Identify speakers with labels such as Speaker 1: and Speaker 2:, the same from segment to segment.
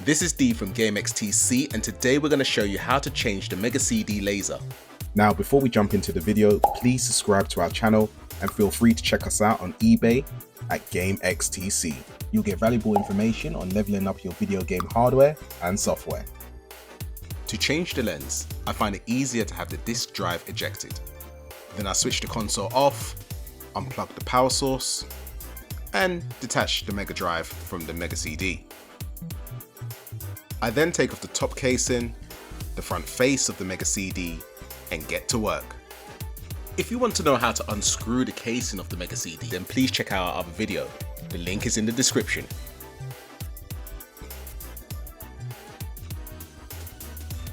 Speaker 1: This is D from GameXTC, and today we're going to show you how to change the Mega CD laser.
Speaker 2: Now before we jump into the video, please subscribe to our channel and feel free to check us out on eBay at GameXTC. You'll get valuable information on leveling up your video game hardware and software.
Speaker 1: To change the lens, I find it easier to have the disk drive ejected. Then I switch the console off, unplug the power source, and detach the Mega Drive from the Mega CD. I then take off the top casing, the front face of the Mega CD, and get to work. If you want to know how to unscrew the casing of the Mega CD, then please check out our other video. The link is in the description.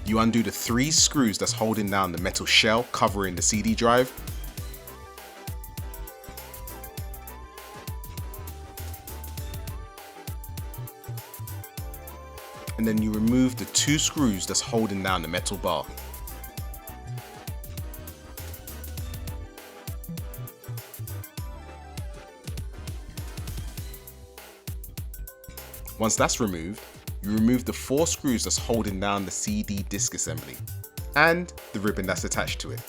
Speaker 1: You undo the 3 screws that's holding down the metal shell covering the CD drive. And then you remove the 2 screws that's holding down the metal bar. Once that's removed, you remove the 4 screws that's holding down the CD disc assembly and the ribbon that's attached to it.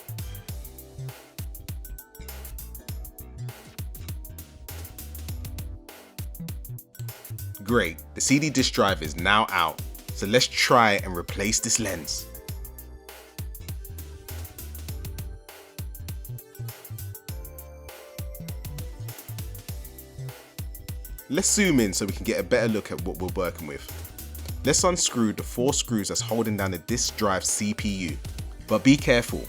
Speaker 1: Great, the CD disc drive is now out, so let's try and replace this lens. Let's zoom in so we can get a better look at what we're working with. Let's unscrew the 4 screws that's holding down the disk drive CPU. But be careful,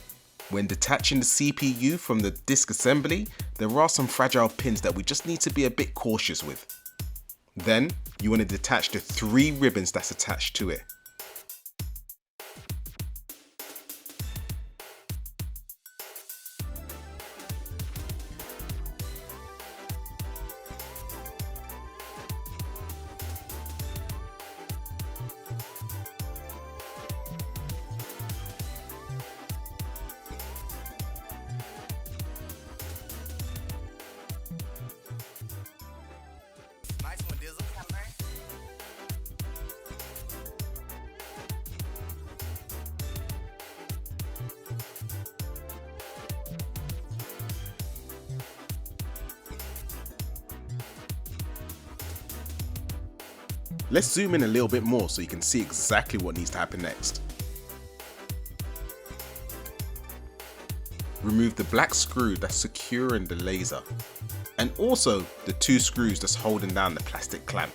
Speaker 1: when detaching the CPU from the disk assembly, there are some fragile pins that we just need to be a bit cautious with. Then, you want to detach the 3 ribbons that's attached to it. Let's zoom in a little bit more so you can see exactly what needs to happen next. Remove the black screw that's securing the laser, and also the 2 screws that's holding down the plastic clamp.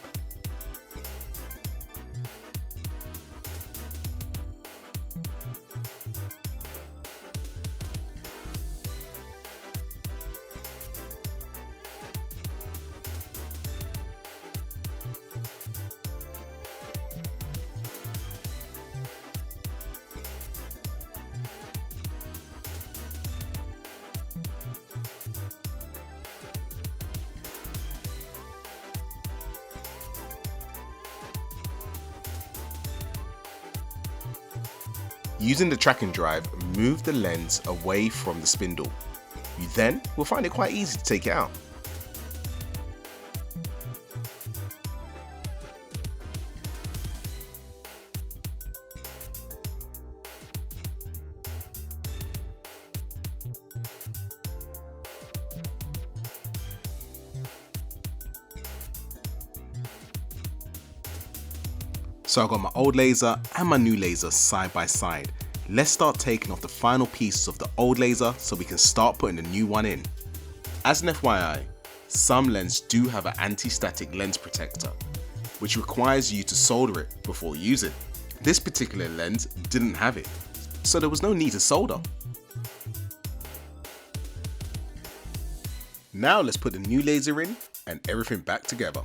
Speaker 1: Using the tracking drive, move the lens away from the spindle. You then will find it quite easy to take it out. So I've got my old laser and my new laser side by side. Let's start taking off the final pieces of the old laser so we can start putting the new one in. As an FYI, some lenses do have an anti-static lens protector, which requires you to solder it before you use it. This particular lens didn't have it, so there was no need to solder. Now let's put the new laser in and everything back together.